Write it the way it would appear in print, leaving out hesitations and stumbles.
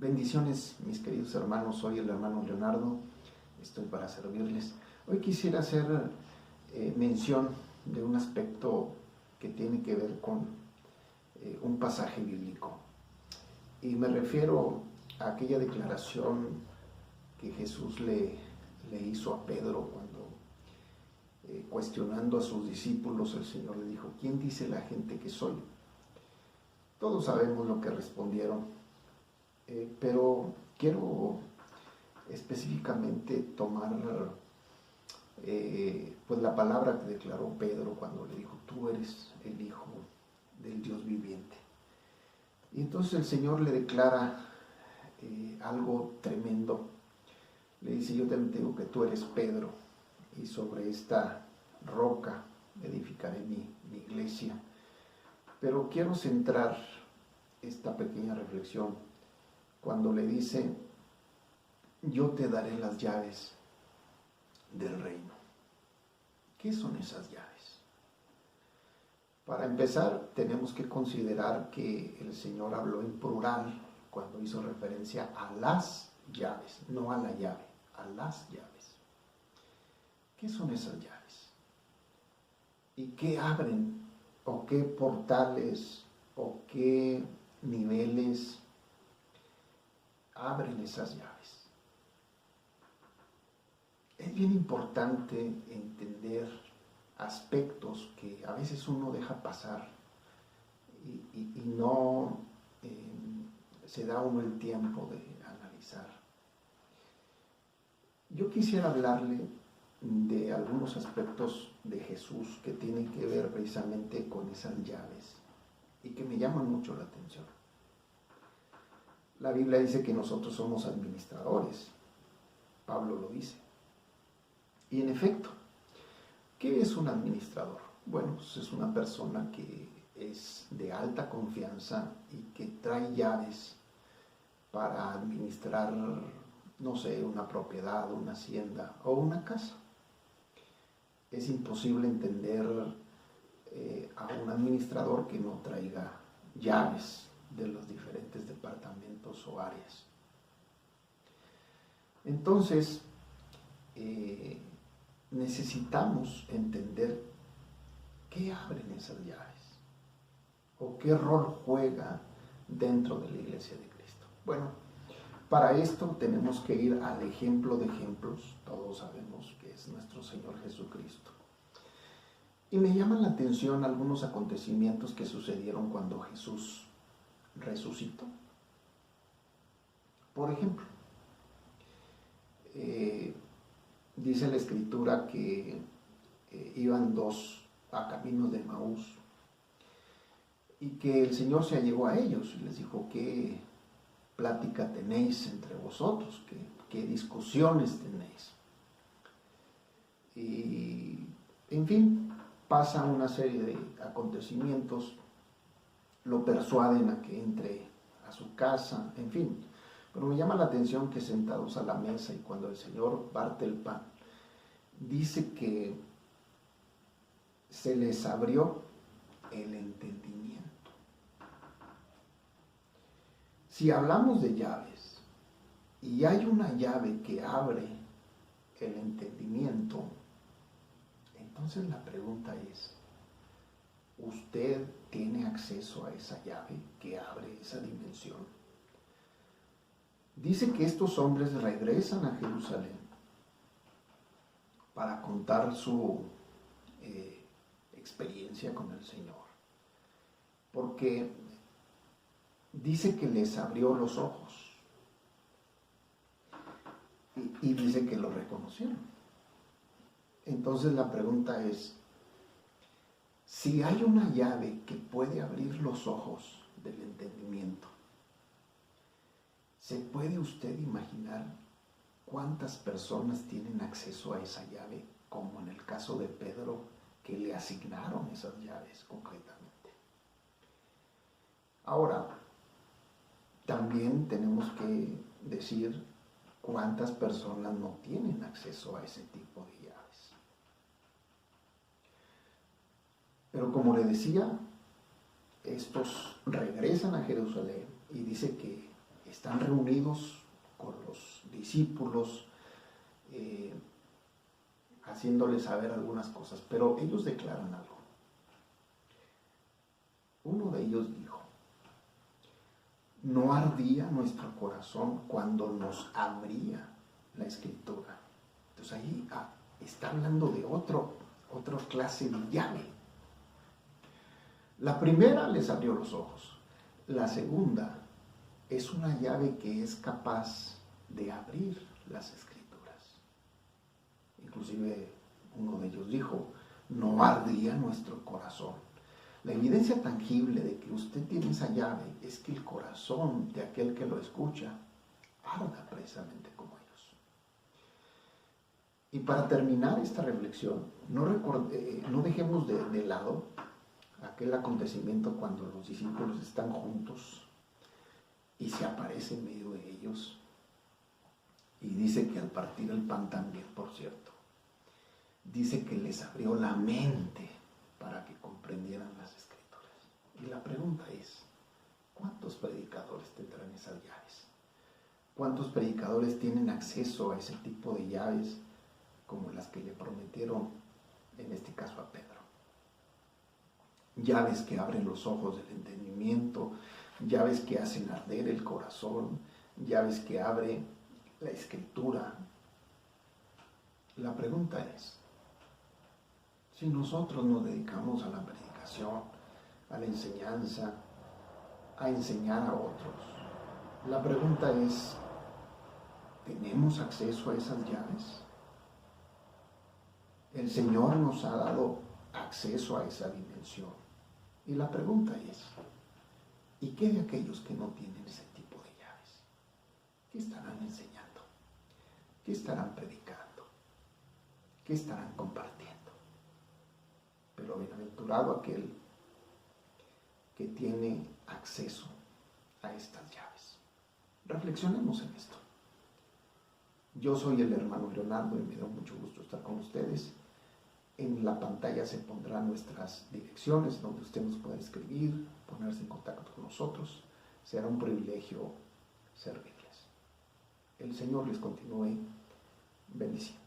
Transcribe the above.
Bendiciones, mis queridos hermanos. Soy el hermano Leonardo. Estoy para servirles. Hoy quisiera hacer mención de un aspecto que tiene que ver con un pasaje bíblico. Y me refiero a aquella declaración que Jesús le hizo a Pedro cuando, cuestionando a sus discípulos, el Señor le dijo: ¿quién dice la gente que soy? Todos sabemos lo que respondieron, pero quiero específicamente tomar pues la palabra que declaró Pedro cuando le dijo: tú eres el Hijo del Dios viviente. Y entonces el Señor le declara algo tremendo. Le dice: yo te digo que tú eres Pedro, y sobre esta roca edificaré mi iglesia. Pero quiero centrar esta pequeña reflexión cuando le dice: yo te daré las llaves del reino. ¿Qué son esas llaves? Para empezar, tenemos que considerar que el Señor habló en plural cuando hizo referencia a las llaves, no a la llave, a las llaves. ¿Qué son esas llaves? ¿Y qué abren? ¿O qué portales? ¿O qué niveles abren esas llaves? Es bien importante entender aspectos que a veces uno deja pasar y no se da uno el tiempo de analizar. Yo quisiera hablarle de algunos aspectos de Jesús que tienen que ver precisamente con esas llaves y que me llaman mucho la atención. La Biblia dice que nosotros somos administradores. Pablo lo dice. Y en efecto, ¿qué es un administrador? Bueno, pues es una persona que es de alta confianza y que trae llaves para administrar, no sé, una propiedad, una hacienda o una casa. Es imposible entender a un administrador que no traiga llaves de los diferentes departamentos o áreas. Entonces, necesitamos entender qué abren esas llaves o qué rol juega dentro de la Iglesia de Cristo. Bueno, para esto tenemos que ir al ejemplo de ejemplos. Todos sabemos que es nuestro Señor Jesucristo. Y me llaman la atención algunos acontecimientos que sucedieron cuando Jesús resucitó. Por ejemplo, dice la Escritura que iban dos a caminos de Emaús y que el Señor se allegó a ellos y les dijo: ¿qué plática tenéis entre vosotros? ¿Qué discusiones tenéis? Y, en fin, pasa una serie de acontecimientos, lo persuaden a que entre a su casa, en fin. Pero me llama la atención que sentados a la mesa y cuando el Señor parte el pan, dice que se les abrió el entendimiento. Si hablamos de llaves y hay una llave que abre el entendimiento, entonces la pregunta es: ¿usted tiene acceso a esa llave que abre esa dimensión? Dice que estos hombres regresan a Jerusalén para contar su experiencia con el Señor, porque dice que les abrió los ojos y dice que lo reconocieron. Entonces la pregunta es: si hay una llave que puede abrir los ojos del entendimiento, ¿se puede usted imaginar cuántas personas tienen acceso a esa llave, como en el caso de Pedro, que le asignaron esas llaves concretamente? Ahora, también tenemos que decir cuántas personas no tienen acceso a ese tipo de llaves. Pero como le decía, estos regresan a Jerusalén y dice que están reunidos con los discípulos, haciéndoles saber algunas cosas, pero ellos declaran algo. Uno de ellos dijo: ¿no ardía nuestro corazón cuando nos abría la Escritura? Entonces ahí está hablando de otra clase de llave. La primera les abrió los ojos. La segunda es una llave que es capaz de abrir las Escrituras. Inclusive uno de ellos dijo: no ardía nuestro corazón. La evidencia tangible de que usted tiene esa llave es que el corazón de aquel que lo escucha arda precisamente como ellos. Y para terminar esta reflexión, no dejemos de lado aquel acontecimiento cuando los discípulos están juntos y se aparece en medio de ellos. Y dice que al partir el pan también, por cierto, dice que les abrió la mente para que comprendieran las Escrituras. Y la pregunta es: ¿cuántos predicadores tendrán esas llaves? ¿Cuántos predicadores tienen acceso a ese tipo de llaves como las que le prometieron, en este caso a Pedro? Llaves que abren los ojos del entendimiento, llaves que hacen arder el corazón, llaves que abren la Escritura. La pregunta es: si nosotros nos dedicamos a la predicación, a la enseñanza, a enseñar a otros, la pregunta es: ¿tenemos acceso a esas llaves? El Señor nos ha dado acceso a esa dimensión. Y la pregunta es: ¿y qué de aquellos que no tienen ese tipo de llaves? ¿Qué estarán enseñando? ¿Qué estarán predicando? ¿Qué estarán compartiendo? Pero bienaventurado aquel que tiene acceso a estas llaves. Reflexionemos en esto. Yo soy el hermano Leonardo y me da mucho gusto estar con ustedes. En la pantalla se pondrán nuestras direcciones donde usted nos puede escribir, ponerse en contacto con nosotros. Será un privilegio servirles. El Señor les continúe bendiciendo.